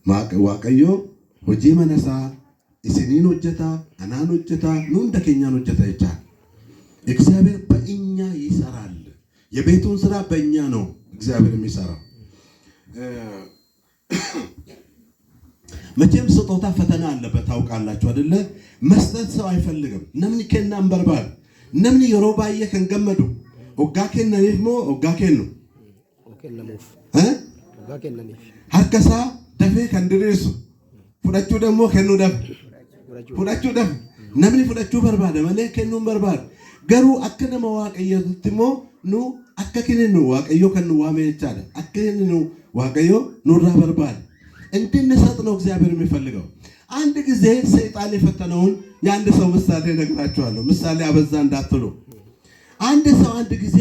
waaqayyo hojii manasaa isiniin hojjeta anaan hojjeta nu እንደ keኛን hojjeta ይቻል እግዚአብሔር በእኛ ይሰራል የቤቱን ስራ በእኛ ነው እግዚአብሔር የሚሰራው መቼም ስጦታ ፈተና አለበት ታውቃላችሁ አይደለ መስጠት ሰው አይፈልግም ነምን ከናን በርባል ነምን የሮባየ ከንገመዱ ኦጋከን ነይሞ ኦጋከን ነው ኦጋከን ነኝ ሀርከሳ ደፈ ከንድሬሱ ፍዳቹ ደግሞ ከኑ ደፍ ፍዳቹ ደፍ ነምን ፍዳቹ በርባደ ማለ ከኑ በርባድ ገሩ አከነ መዋቀየትሞ ኑ አከከነ ዋቀዮ ከኑ ዋሜ ይቻለ አከነ ዋቀዮ ኑራ በርባድ እንድንሰጥ ነው እግዚአብሔር የሚፈልገው አንድ ጊዜ ሰይጣን የፈተነውን የአንድ ሰው ምሳሌ ነግራችኋለሁ ምሳሌ አበዛ እንዳትሉ አንድ ሰው አንድ ጊዜ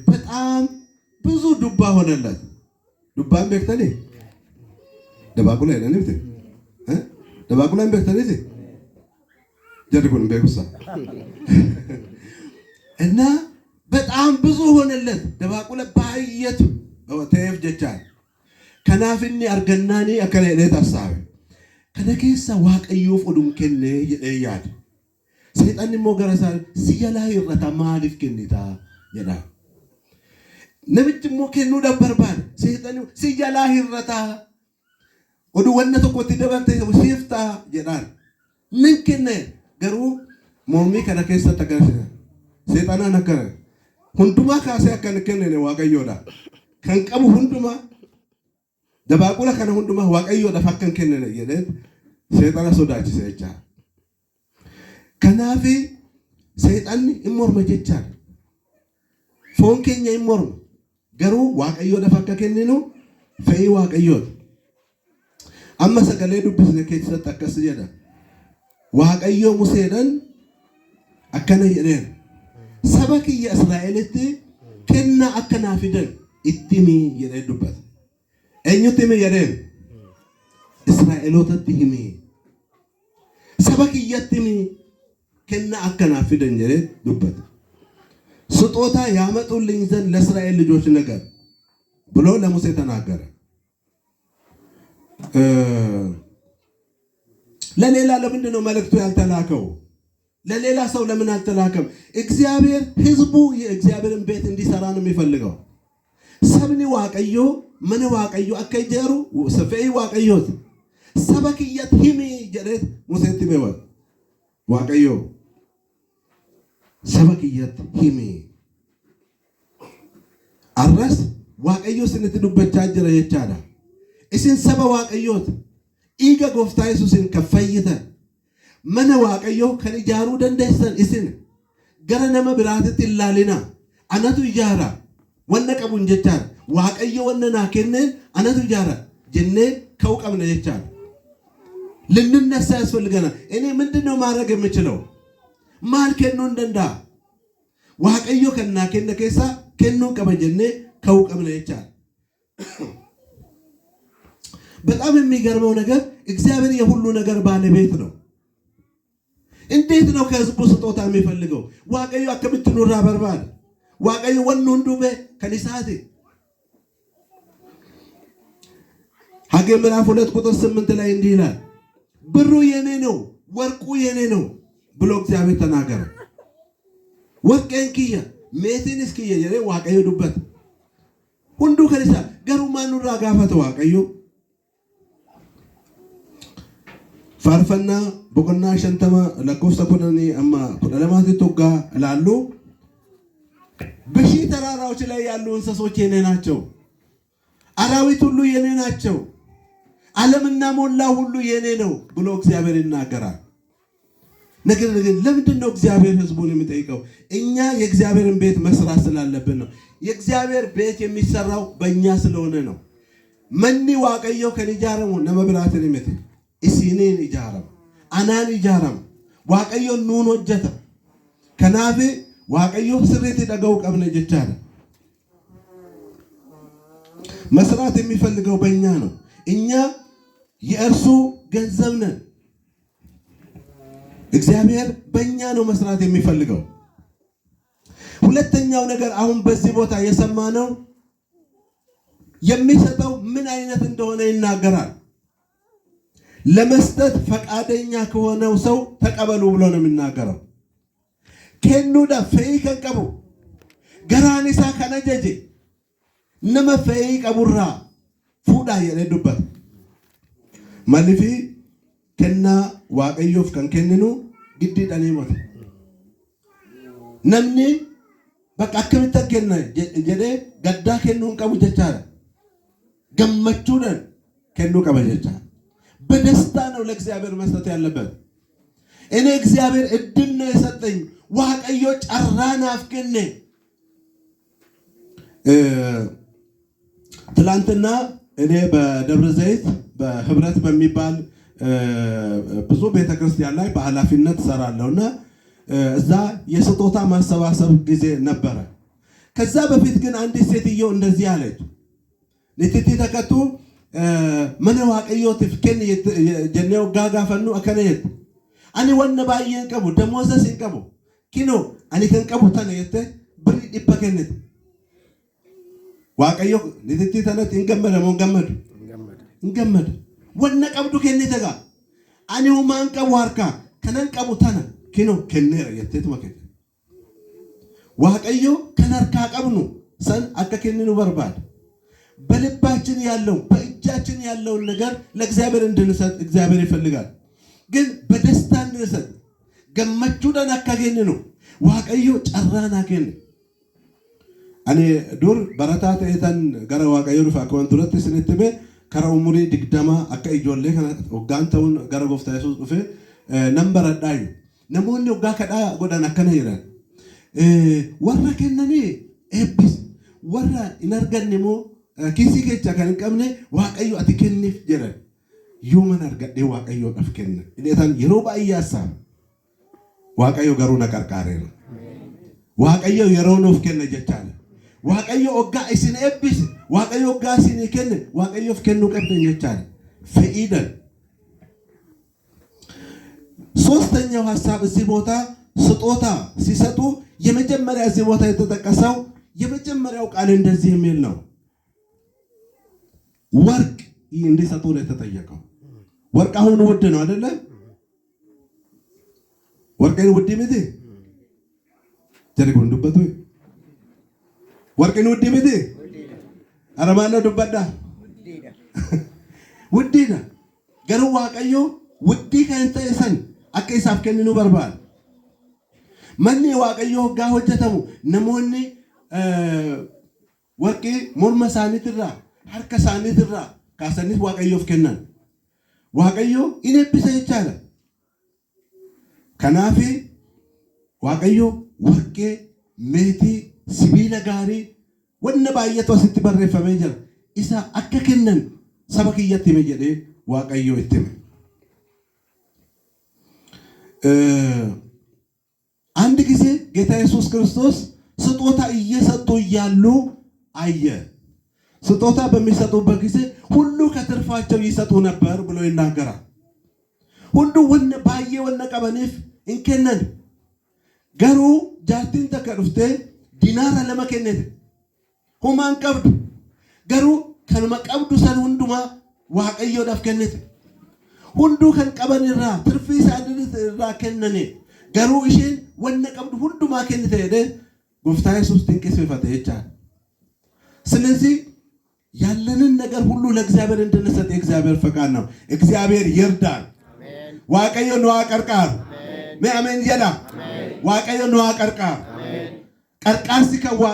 በጣም ብዙ ዱባ ሆነለት ዱባን በክተኔ ደባቁላ አይደለም ደባቁላን በክተኔ ጀርኩን በኩሳ እና በጣም ብዙ ሆነለት ደባቁላ ባየቱ ተይፍ ጀቻል ከናፍኒ አርገናኒ አከለለ ታሳበ ከነከሳ ዋቀዮ ፎዱን ከነ ይያድ ሰይጣን ሞገረሳ ሲያላ ይረታ ማሊፍ ከኒታ ይዳ ነብጭ ሞከኑ ደበርባን ሰይጣን ሲያላ ይረታ ወዱ ወነተ ኮቲ ደበርተ ሲፍታ ይዳን ምን ከነ ገሩ ሞሚ ከነከሳ ተገረ ሰይጣና ነከረ ሁንዱማ ካሰ ከነከነ ዋቀዮዳ ከንቀቡ ሁንዱማ ደባቁላ ከነ ሁንዱማ ዋቀዮ ደፋከን ከነነ ይለት ሰይጣን ሶዳች ሰይቻ ከናፊ ሰይጣን ኢሞርመ ጀቻል ፎንከኛ ኢሞርመ ገሩ ዋቀዮ ደፋከከን ነው ፈይ ዋቀዮ አማ ሰቀለ ዱብስ ለከት ተጠቀስ ይዳ ዋቀዮ ሙሴደን አከነ ይደን ሰበክ የእስራኤልት ከና አከናፊደን ኢትሚ ይረዱበት እኙትም ይረን እስራኤሎት ትሂሚ ሰበክ ይትሚ ከና አከናፊደን ይረዱበት ስጦታ ያመጡልኝ ዘንድ ለእስራኤል ልጆች ነገር ብሎ ለሙሴ ተናገረ ለሌላ ለምንድነው መልእክቱ ያልተላከው ለሌላ ሰው ለምን አልተላከም እግዚአብሔር ህዝቡ የእግዚአብሔርን ቤት እንዲሰራ ነው የሚፈልገው ሰብኒ ዋቀዮ ምን ዋቀዮ አከጀሩ ሰፈይ ዋቀዮት ሰበክየት ሂሚ ጀረት ሙሴት በወ ዋቀዮ ሰበክየት ሂሚ አራስ ዋቀዮ ስንትዱበቻ ጀረ የቻዳ እስን ሰበ ዋቀዮት ኢገ ጎፍታ ኢየሱስን ከፈይተ መነ ዋቀዮ ከንጃሩ ደንደሰን እስን ገረነመ ብራትት ይላልና አነቱ ይጃራ ወነቀቡን ጀቻል ዋቀዮ ወነና ከነ አነቱ ይጃራ ጀነ ከውቀም ነው ጀቻል ልንነሳ ያስፈልገና እኔ ምንድነው ማድረግ የምችለው ማልከኑ እንደንዳ ዋቀዮ ከና ከነ ከሳ ከኑ ቀበጀነ ከውቀም ነው ጀቻል በጣም የሚገርመው ነገር እግዚአብሔር የሁሉ ነገር ባለቤት ነው እንዴት ነው ከህዝቡ ስጦታ የሚፈልገው ዋቀዮ አከብትኑራ በርባል ዋቀዮ ወንዱበ ከሊሳቴ ሐጌ ምዕራፍ 2 ቁጥር 8 ላይ እንዲህ ይላል ብሩ የኔ ነው ወርቁ የኔ ነው ብሎ እግዚአብሔር ተናገረ ወርቄን ኪያ ሜቲን እስኪየ የኔ ዋቀዮ ዱበት ሁንዱ ከሊሳ ገሩ ማኑራ ጋፈተ ዋቀዮ ፋርፈና በቆና ሸንተማ ለኮስተ ኩነኒ አማ ኩደለማት ተጋ ላሉ በሺ ተራራዎች ላይ ያሉ እንስሶች የኔ ናቸው አራዊት ሁሉ የኔ ናቸው ዓለምና ሞላ ሁሉ የኔ ነው ብሎ እግዚአብሔር ይናገራል ነገር ግን ለምንድን ነው እግዚአብሔር ህዝቡን የሚጠይቀው እኛ የእግዚአብሔርን ቤት መስራት ስላለብን ነው የእግዚአብሔር ቤት የሚሰራው በእኛ ስለሆነ ነው መኒ ዋቀዮ ከንጃረሙ ነመብራትን ይመት ኢሲኔን ይጃረም አናን ይጃረም ዋቀዮ ኑን ወጀተ ከናፊ ዋቀዮ ስሬት ደጋው ቀብነ ጀቻለ መስራት የሚፈልገው በእኛ ነው እኛ የእርሱ ገንዘብ ነን እግዚአብሔር በእኛ ነው መስራት የሚፈልገው ሁለተኛው ነገር አሁን በዚህ ቦታ የሰማነው የሚሰጠው ምን አይነት እንደሆነ ይናገራል። ለመስጠት ፈቃደኛ ከሆነው ሰው ተቀበሉ ብሎ ነው የሚናገረው። ከኑዳ ፈይ ከንቀቡ ገራኒሳ ከነጀጂ ነመ ፈይ ቀቡራ ፉዳ የለዱበት ማለፊ ከና ዋቀዮፍ ከንከንኑ ግዲ ዳኔሞት ነምኒ በቃ አከምተከነ ጀደ ገዳ ከኑን ቀቡ ጀቻለ ገመቹደን ከኑ ቀበጀቻ በደስታ ነው ለእግዚአብሔር መስጠት ያለበት። እኔ እግዚአብሔር እድል ነው የሰጠኝ ዋቀዮ ጨራና አፍከነ ትላንትና እኔ በደብረ ዘይት በህብረት በሚባል ብዙ ቤተክርስቲያን ላይ በኃላፊነት ሰራለሁና እዛ የስጦታ ማሰባሰብ ጊዜ ነበረ። ከዛ በፊት ግን አንዲት ሴትዮ እንደዚህ አለች። ለቲቲ ተከቱ መነ ዋቀዮ ትፍከን ጀኔው ጋጋፈኑ አከነየት አኒ ወነ ባየን ቀቡ ደሞዘ ሲንቀቡ ኪኖ አኒ ከንቀቡ ተነየተ ብሪ ዲበከነት ዋቀዮ ለቲቲ ተነት እንገመደ ሞንገመዱ እንገመደ ወነ ቀብዱ ከነተጋ አኒ ሁማን ቀቡ አርካ ከነን ቀቡ ተነ ኪኖ ከነረ የተት መከተ ዋቀዮ ከነርካ ቀብኑ ሰን አከከነኑ በርባድ በልባችን ያለው በእጃችን ያለውን ነገር ለእግዚአብሔር እንድንሰጥ እግዚአብሔር ይፈልጋል። ግን በደስታ እንድንሰጥ ገመቹዳን አካገነ ነው ዋቀዮ ጨራና ከነ አኔ ዱር በረታተ እተን ገረ ዋቀዮ ዱፋ ኮንትሮት ስንትበ ከራውሙሪ ድግዳማ አካ ኢጆሌ ወጋንተውን ገረ ጎፍታ ኢየሱስ ዱፈ ነምበር አዳዩ ነሞኒ ወጋ ከዳ ጎዳና ከነ ይራል ወራ ከነኒ ኤብስ ወራ ኢነርገንሞ ኪሲ ከቻ ከንቀምነ ዋቀዮ አትከንፍ ጀረ ዩመን አርገደ ዋቀዮ አፍከነ እኔታን የሮባ ያሳ ዋቀዮ ገሩ ነቀርቃሬ ነው ዋቀዮ የሮኖ ፍከነ ጀቻለ ዋቀዮ ኦጋ እስን ኤብስ ዋቀዮ ኦጋ እስን ከነ ዋቀዮ ፍከኑ ቀብደኝ ጀቻለ ፈኢደን ሶስተኛው ሐሳብ እዚህ ቦታ ስጦታ ሲሰጡ የመጀመሪያ እዚህ ቦታ የተጠቀሰው የመጀመሪያው ቃል እንደዚህ የሚል ነው። ወርቅ እንዲሰጡ ነው የተጠየቀው። ወርቅ አሁን ውድ ነው አይደለ? ወርቅን ውድ ምት ጀሪጎን ዱበቱ ወርቅን ውድ ምት አረማለ ዱበዳ ውዲዳ ገሩ ዋቀዮ ውዲ ከንተ ሰን አከይሳፍ ከንኑ በርባል ማን ዋቀዮ ጋ ሆጀተሙ ነሞኒ ወርቂ ሞርማ ሳኒትራ harka isaaniitirra kaasaniif waaqayyoof kennan waaqayyo inebbisa jechaadha. Kanaaf waaqayyo warqee meetii sibiila gaarii wanna baay'atu asitti barreeffamee jira isa akka kennan saba kiyyatti hime jedhee waaqayyo itti hime. አንድ ጊዜ ጌታ ኢየሱስ ክርስቶስ ስጦታ እየሰጡ እያሉ አየ። ስጦታ በሚሰጡበት ጊዜ ሁሉ ከትርፋቸው ይሰጡ ነበር ብሎ ይናገራል። ሁሉ ወነ ባየ ወነ ቀበኔፍ እንከነን ገሩ ጃርቲን ተከዱፍቴ ዲናራ ለመከነት ሁማን ቀብዱ ገሩ ከመቀብዱ ሰን ሁንዱማ ዋቀዮ ዳፍከነት ሁሉ ከንቀበንራ ትርፊ ሳድርራ ከነኔ ገሩ እሺን ወነ ቀብዱ ሁንዱማ ከነተ ሄደ ጎፍታ ኢየሱስ ድንቅስ ይፈታ ይቻል። ስለዚህ ያለንን ነገር ሁሉ ለእግዚአብሔር እንድንሰጥ የእግዚአብሔር ፈቃድ ነው። እግዚአብሔር ይርዳል። አሜን። ዋቀዮ ነው አቀርቃር አሜን። አሜን። ዋቀዮ ነው አቀርቃር ቀርቃር ሲከዋ